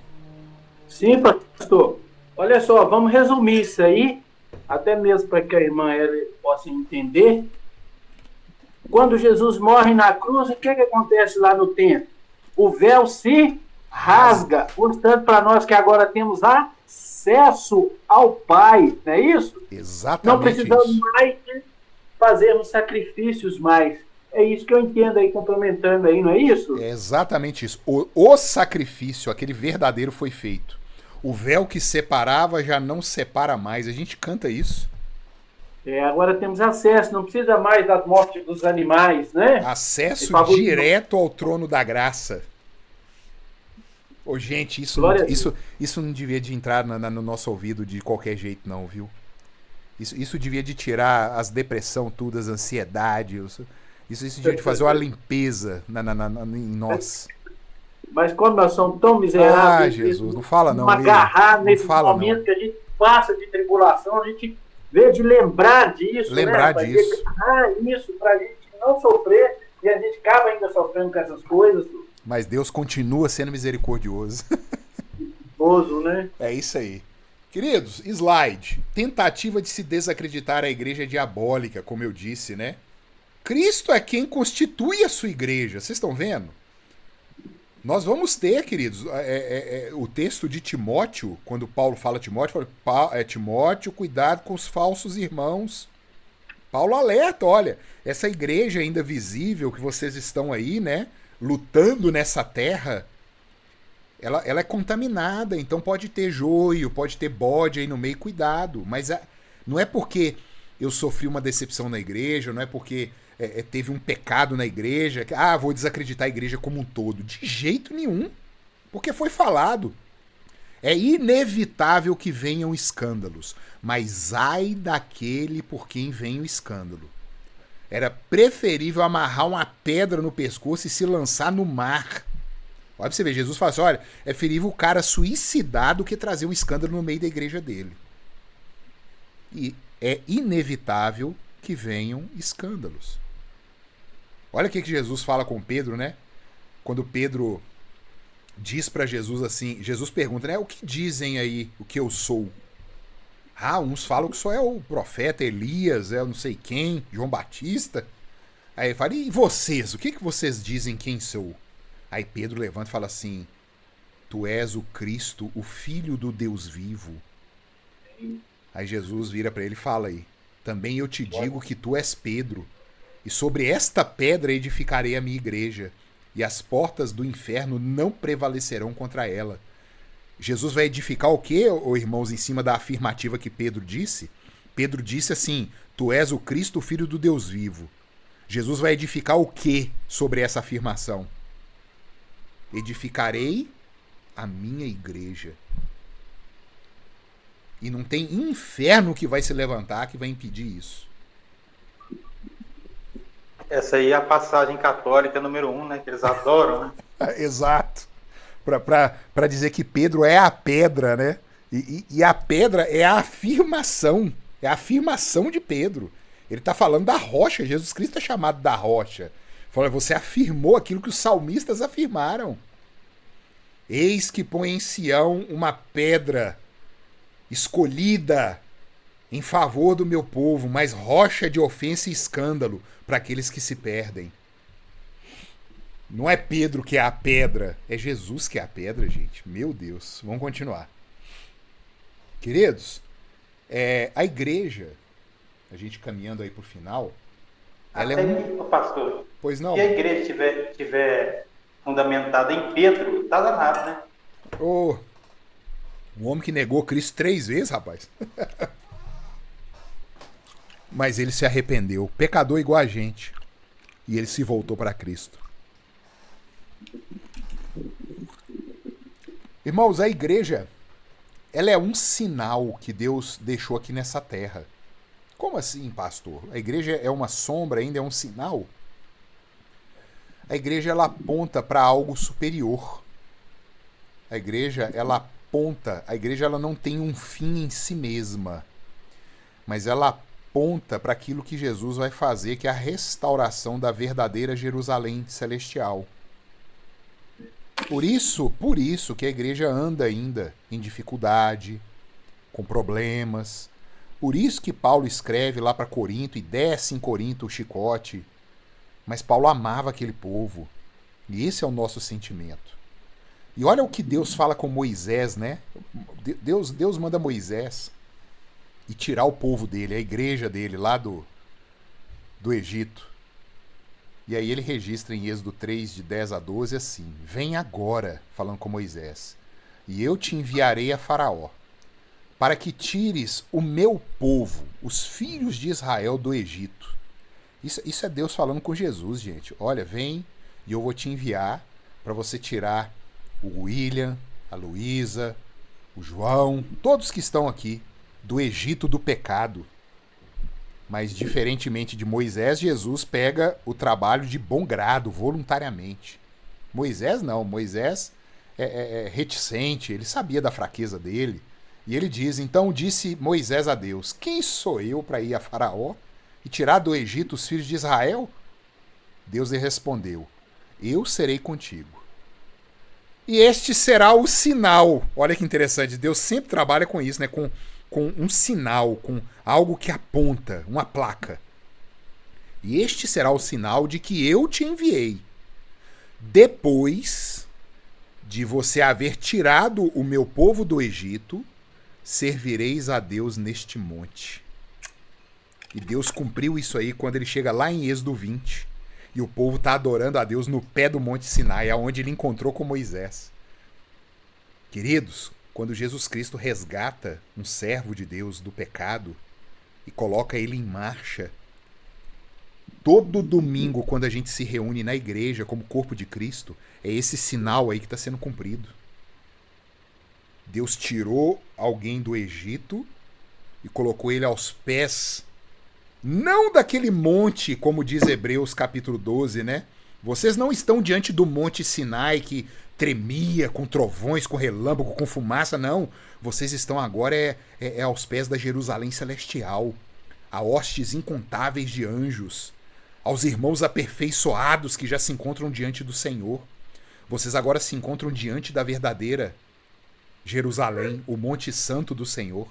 [SPEAKER 2] Sim, pastor. Olha só, vamos resumir isso aí, até mesmo para que a irmã ela possa entender. Quando Jesus morre na cruz, o que acontece lá no templo? O véu se rasga, mostrando para nós que agora temos acesso ao Pai, não é isso?
[SPEAKER 1] Exatamente.
[SPEAKER 2] Não precisamos mais de fazermos sacrifícios mais. É isso que eu entendo aí, complementando aí, não é isso?
[SPEAKER 1] É exatamente isso. O sacrifício, aquele verdadeiro, foi feito. O véu que separava já não separa mais. A gente canta isso.
[SPEAKER 2] Agora temos acesso, não precisa mais das mortes dos animais, né?
[SPEAKER 1] Acesso direto ao trono da graça. Ô, gente, isso não devia de entrar no nosso ouvido de qualquer jeito, não, viu? Isso devia de tirar as depressão, tudo, as ansiedades. Isso devia de fazer uma limpeza em nós.
[SPEAKER 2] Mas quando nós somos tão miseráveis,
[SPEAKER 1] Jesus, não fala não.
[SPEAKER 2] Agarrar nesse momento não. Que a gente passa de tribulação, a gente vê de lembrar disso,
[SPEAKER 1] lembrar disso.
[SPEAKER 2] Isso, para a gente não sofrer, e a gente acaba ainda sofrendo com essas coisas.
[SPEAKER 1] Mas Deus continua sendo misericordioso.
[SPEAKER 2] Misericordioso, né?
[SPEAKER 1] É isso aí. Queridos, slide. Tentativa de se desacreditar a igreja diabólica, como eu disse, né? Cristo é quem constitui a sua igreja. Vocês estão vendo? Nós vamos ter, queridos, o texto de Timóteo, quando Paulo fala a Timóteo, fala, Timóteo, cuidado com os falsos irmãos. Paulo alerta, olha, essa igreja ainda visível que vocês estão aí, né, lutando nessa terra, ela é contaminada, então pode ter joio, pode ter bode aí no meio, cuidado. Mas não é porque eu sofri uma decepção na igreja, não é porque teve um pecado na igreja, que vou desacreditar a igreja como um todo. De jeito nenhum, porque foi falado. É inevitável que venham escândalos, mas ai daquele por quem vem o escândalo. Era preferível amarrar uma pedra no pescoço e se lançar no mar. Olha pra você ver, Jesus fala assim, olha, é preferível o cara suicidar do que trazer um escândalo no meio da igreja dele. E é inevitável que venham escândalos. Olha o que Jesus fala com Pedro, né? Quando Pedro diz para Jesus assim, Jesus pergunta, né? O que dizem aí o que eu sou? Uns falam que só é o profeta Elias, não sei quem, João Batista. Aí ele fala, e vocês? O que vocês dizem quem sou? Aí Pedro levanta e fala assim, tu és o Cristo, o Filho do Deus vivo. Aí Jesus vira para ele e fala aí, também eu te digo que tu és Pedro, e sobre esta pedra edificarei a minha igreja, e as portas do inferno não prevalecerão contra ela. Jesus vai edificar o quê, irmãos, em cima da afirmativa que Pedro disse? Pedro disse assim: tu és o Cristo, o Filho do Deus vivo. Jesus vai edificar o quê sobre essa afirmação? Edificarei a minha igreja. E não tem inferno que vai se levantar que vai impedir isso.
[SPEAKER 6] Essa aí é a passagem católica número 1, né? Que eles adoram, né?
[SPEAKER 1] Exato. Para dizer que Pedro é a pedra, né? E a pedra é a afirmação. É a afirmação de Pedro. Ele está falando da rocha. Jesus Cristo é chamado da rocha. Fala, você afirmou aquilo que os salmistas afirmaram. Eis que põe em Sião uma pedra escolhida em favor do meu povo, mas rocha de ofensa e escândalo para aqueles que se perdem. Não é Pedro que é a pedra, é Jesus que é a pedra, gente. Meu Deus, vamos continuar. Queridos, a igreja, a gente caminhando aí pro final, ela
[SPEAKER 6] até que, pastor,
[SPEAKER 1] pois não?
[SPEAKER 6] Se a igreja tiver fundamentada em Pedro, tá danado, né?
[SPEAKER 1] O homem que negou Cristo 3 vezes, rapaz. Mas ele se arrependeu, pecador igual a gente, e ele se voltou para Cristo. Irmãos, a igreja, ela é um sinal que Deus deixou aqui nessa terra. Como assim, pastor? A igreja é uma sombra, ainda é um sinal? A igreja, ela aponta para algo superior. A igreja, ela aponta, a igreja ela não tem um fim em si mesma, mas ela aponta para aquilo que Jesus vai fazer, que é a restauração da verdadeira Jerusalém celestial. Por isso que a igreja anda ainda em dificuldade, com problemas. Por isso que Paulo escreve lá para Corinto e desce em Corinto o chicote. Mas Paulo amava aquele povo. E esse é o nosso sentimento. E olha o que Deus fala com Moisés, né? Deus manda Moisés e tirar o povo dele, a igreja dele lá do Egito. E aí ele registra em Êxodo 3, de 10 a 12, assim: vem agora, falando com Moisés, e eu te enviarei a Faraó, para que tires o meu povo, os filhos de Israel, do Egito. Isso é Deus falando com Jesus, gente. Olha, vem e eu vou te enviar para você tirar o William, a Luísa, o João, todos que estão aqui, do Egito do pecado. Mas, diferentemente de Moisés, Jesus pega o trabalho de bom grado, voluntariamente. Moisés não, Moisés é reticente, ele sabia da fraqueza dele. E ele diz, então disse Moisés a Deus, quem sou eu para ir a Faraó e tirar do Egito os filhos de Israel? Deus lhe respondeu, eu serei contigo. E este será o sinal. Olha que interessante, Deus sempre trabalha com isso, né? Com um sinal, com algo que aponta, uma placa. E este será o sinal de que eu te enviei. Depois de você haver tirado o meu povo do Egito, servireis a Deus neste monte. E Deus cumpriu isso aí quando ele chega lá em Êxodo 20. E o povo está adorando a Deus no pé do Monte Sinai, aonde ele encontrou com Moisés. Queridos, quando Jesus Cristo resgata um servo de Deus do pecado e coloca ele em marcha, todo domingo, quando a gente se reúne na igreja como corpo de Cristo, é esse sinal aí que está sendo cumprido. Deus tirou alguém do Egito e colocou ele aos pés, não daquele monte, como diz Hebreus capítulo 12, né? Vocês não estão diante do Monte Sinai que tremia com trovões, com relâmpago, com fumaça, não. Vocês estão agora aos pés da Jerusalém celestial, a hostes incontáveis de anjos, aos irmãos aperfeiçoados que já se encontram diante do Senhor. Vocês agora se encontram diante da verdadeira Jerusalém, o Monte Santo do Senhor.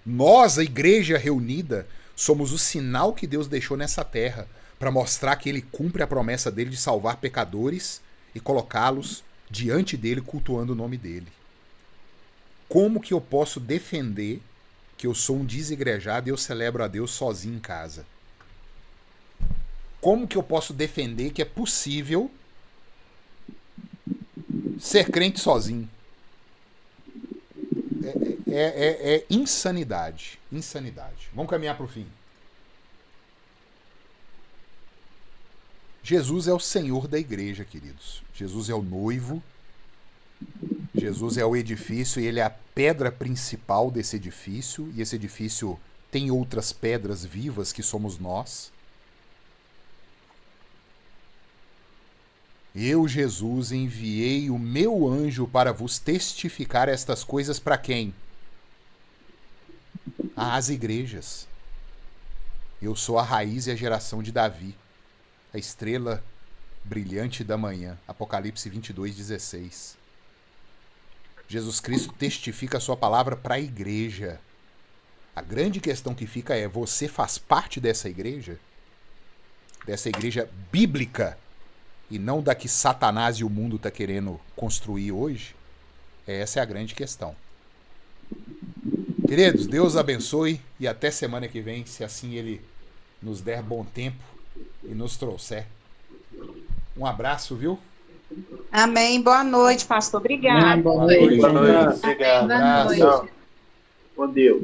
[SPEAKER 1] Nós, a igreja reunida, somos o sinal que Deus deixou nessa terra para mostrar que ele cumpre a promessa dele de salvar pecadores e colocá-los diante dele, cultuando o nome dele. Como que eu posso defender que eu sou um desigrejado e eu celebro a Deus sozinho em casa. Como que eu posso defender que é possível ser crente sozinho? É insanidade. Insanidade. Vamos caminhar para o fim. Jesus é o Senhor da igreja, queridos. Jesus é o noivo. Jesus é o edifício e ele é a pedra principal desse edifício. E esse edifício tem outras pedras vivas que somos nós. Eu, Jesus, enviei o meu anjo para vos testificar estas coisas para quem? Às igrejas. Eu sou a raiz e a geração de Davi, a estrela brilhante da manhã. Apocalipse 22:16. Jesus Cristo testifica a sua palavra para a igreja. A grande questão que fica é: você faz parte dessa igreja? Dessa igreja bíblica? E não da que Satanás e o mundo está querendo construir hoje? Essa é a grande questão. Queridos, Deus abençoe e até semana que vem, se assim Ele nos der bom tempo e nos trouxer. Um abraço, viu?
[SPEAKER 7] Amém. Boa noite, pastor. Obrigada.
[SPEAKER 2] Boa noite.
[SPEAKER 6] Boa noite. Obrigado.
[SPEAKER 3] Boa noite.
[SPEAKER 2] Com Deus.